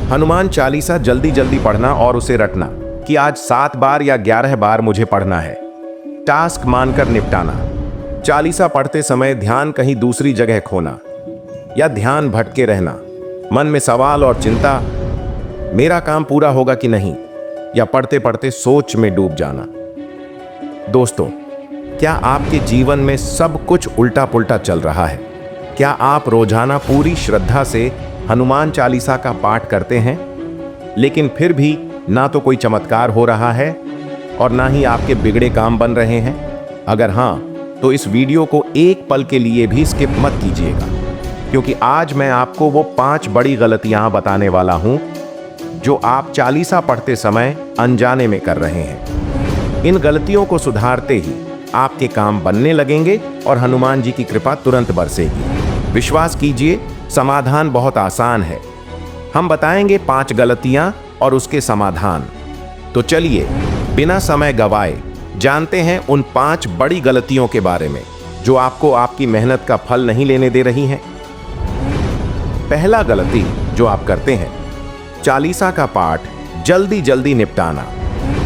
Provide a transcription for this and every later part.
हनुमान चालीसा जल्दी जल्दी पढ़ना और उसे रटना कि आज 7 बार या 11 बार मुझे पढ़ना है। टास्क मानकर निपटाना। चालीसा पढ़ते समय ध्यान कहीं दूसरी जगह खोना या ध्यान भटके रहना, मन में सवाल और चिंता, मेरा काम पूरा होगा कि नहीं, या पढ़ते पढ़ते सोच में डूब जाना। दोस्तों, क्या आपके जीवन में सब कुछ उल्टा पुल्टा चल रहा है? क्या आप रोजाना पूरी श्रद्धा से हनुमान चालीसा का पाठ करते हैं, लेकिन फिर भी ना तो कोई चमत्कार हो रहा है और ना ही आपके बिगड़े काम बन रहे हैं? अगर हां, तो इस वीडियो को एक पल के लिए भी स्किप मत कीजिएगा, क्योंकि आज मैं आपको वो 5 बड़ी गलतियां बताने वाला हूं जो आप चालीसा पढ़ते समय अनजाने में कर रहे हैं। इन गलतियों को सुधारते ही आपके काम बनने लगेंगे और हनुमान जी की कृपा तुरंत बरसेगी। विश्वास कीजिए, समाधान बहुत आसान है। हम बताएंगे 5 गलतियां और उसके समाधान। तो चलिए बिना समय गवाए जानते हैं उन 5 बड़ी गलतियों के बारे में जो आपको आपकी मेहनत का फल नहीं लेने दे रही हैं। पहला गलती जो आप करते हैं, चालीसा का पाठ जल्दी जल्दी निपटाना।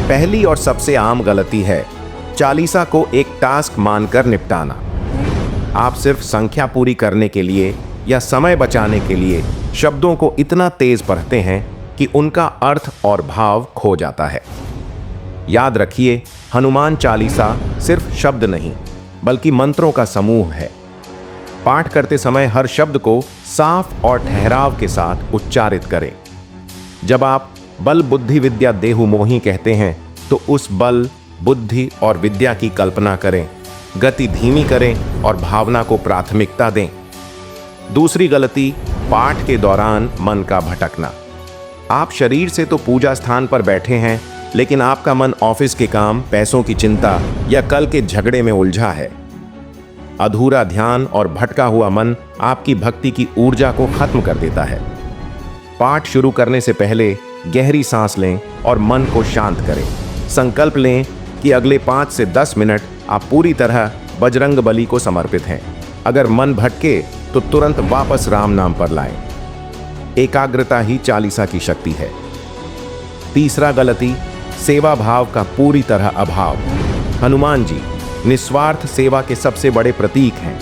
पहली और सबसे आम गलती है चालीसा को एक टास्क मानकर निपटाना। आप सिर्फ संख्या पूरी करने के लिए या समय बचाने के लिए शब्दों को इतना तेज पढ़ते हैं कि उनका अर्थ और भाव खो जाता है। याद रखिए, हनुमान चालीसा सिर्फ शब्द नहीं बल्कि मंत्रों का समूह है। पाठ करते समय हर शब्द को साफ और ठहराव के साथ उच्चारित करें। जब आप बल बुद्धि विद्या देहु मोहि कहते हैं तो उस बल, बुद्धि और विद्या की कल्पना करें, गति धीमी करें और भावना को प्राथमिकता दें। दूसरी गलती, पाठ के दौरान मन का भटकना। आप शरीर से तो पूजा स्थान पर बैठे हैं, लेकिन आपका मन ऑफिस के काम, पैसों की चिंता या कल के झगड़े में उलझा है। अधूरा ध्यान और भटका हुआ मन आपकी भक्ति की ऊर्जा को खत्म कर देता है। पाठ शुरू करने से पहले गहरी सांस लें और मन को शांत करें। संकल्प लें कि अगले 5 से 10 मिनट आप पूरी तरह बजरंग बली को समर्पित हैं। अगर मन भटके तो तुरंत वापस राम नाम पर लाएं। एकाग्रता ही चालीसा की शक्ति है। तीसरा गलती, सेवा भाव का पूरी तरह अभाव। हनुमान जी निस्वार्थ सेवा के सबसे बड़े प्रतीक हैं,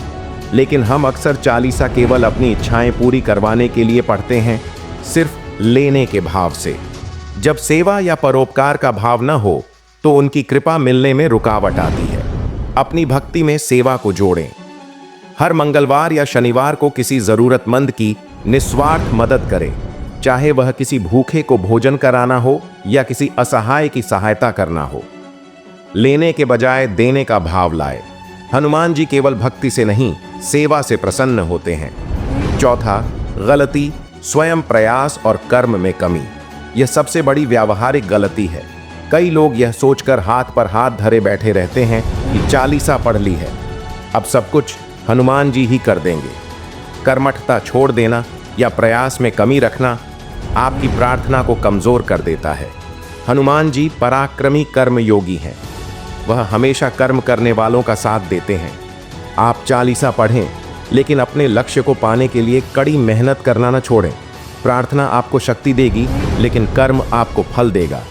लेकिन हम अक्सर चालीसा केवल अपनी इच्छाएं पूरी करवाने के लिए पढ़ते हैं, सिर्फ लेने के भाव से। जब सेवा या परोपकार का भाव न हो तो उनकी कृपा मिलने में रुकावट आती है। अपनी भक्ति में सेवा को जोड़ें। हर मंगलवार या शनिवार को किसी जरूरतमंद की निस्वार्थ मदद करें, चाहे वह किसी भूखे को भोजन कराना हो या किसी असहाय की सहायता करना हो। लेने के बजाय देने का भाव लाए। हनुमान जी केवल भक्ति से नहीं, सेवा से प्रसन्न होते हैं। चौथा गलती, स्वयं प्रयास और कर्म में कमी। यह सबसे बड़ी व्यावहारिक गलती है। कई लोग यह सोचकर हाथ पर हाथ धरे बैठे रहते हैं कि चालीसा पढ़ ली है, अब सब कुछ हनुमान जी ही कर देंगे। कर्मठता छोड़ देना या प्रयास में कमी रखना आपकी प्रार्थना को कमजोर कर देता है। हनुमान जी पराक्रमी कर्म योगी हैं। वह हमेशा कर्म करने वालों का साथ देते हैं। आप चालीसा पढ़ें, लेकिन अपने लक्ष्य को पाने के लिए कड़ी मेहनत करना न छोड़ें। प्रार्थना आपको शक्ति देगी, लेकिन कर्म आपको फल देगा।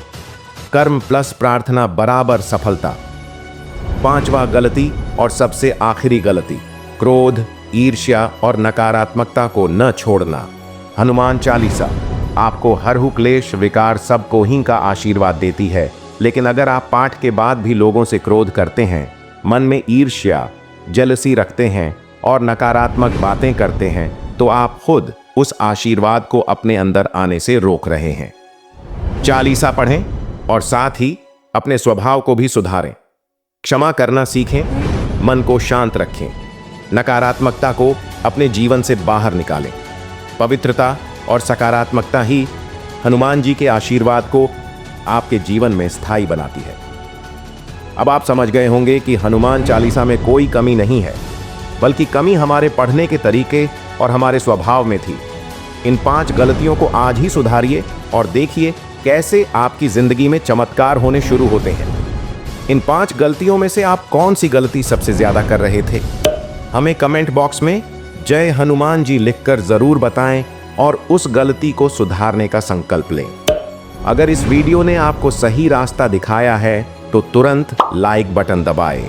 कर्म प्लस प्रार्थना बराबर सफलता। पांचवा गलती और सबसे आखिरी गलती, क्रोध, ईर्ष्या और नकारात्मकता को न छोड़ना। हनुमान चालीसा आपको हर क्लेश, विकार, सब को ही का आशीर्वाद देती है, लेकिन अगर आप पाठ के बाद भी लोगों से क्रोध करते हैं, मन में ईर्ष्या, जेलसी रखते हैं और नकारात्मक बातें करते हैं, तो आप खुद उस आशीर्वाद को अपने अंदर आने से रोक रहे हैं। चालीसा पढ़ें और साथ ही अपने स्वभाव को भी सुधारें। क्षमा करना सीखें, मन को शांत रखें, नकारात्मकता को अपने जीवन से बाहर निकालें। पवित्रता और सकारात्मकता ही हनुमान जी के आशीर्वाद को आपके जीवन में स्थायी बनाती है। अब आप समझ गए होंगे कि हनुमान चालीसा में कोई कमी नहीं है, बल्कि कमी हमारे पढ़ने के तरीके और हमारे स्वभाव में थी। इन 5 गलतियों को आज ही सुधारिए और देखिए कैसे आपकी जिंदगी में चमत्कार होने शुरू होते हैं। इन 5 गलतियों में से आप कौन सी गलती सबसे ज्यादा कर रहे थे? हमें कमेंट बॉक्स में जय हनुमान जी लिखकर जरूर बताएं और उस गलती को सुधारने का संकल्प लें। अगर इस वीडियो ने आपको सही रास्ता दिखाया है तो तुरंत लाइक बटन दबाएं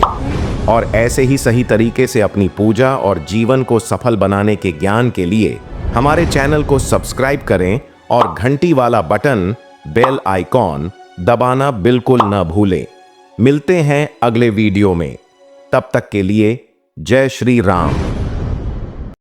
और ऐसे ही सही तरीके से अपनी पूजा और जीवन को सफल बनाने के ज्ञान के लिए हमारे चैनल को सब्सक्राइब करें और घंटी वाला बटन बेल आइकॉन दबाना बिल्कुल न भूलें। मिलते हैं अगले वीडियो में, तब तक के लिए जय श्री राम।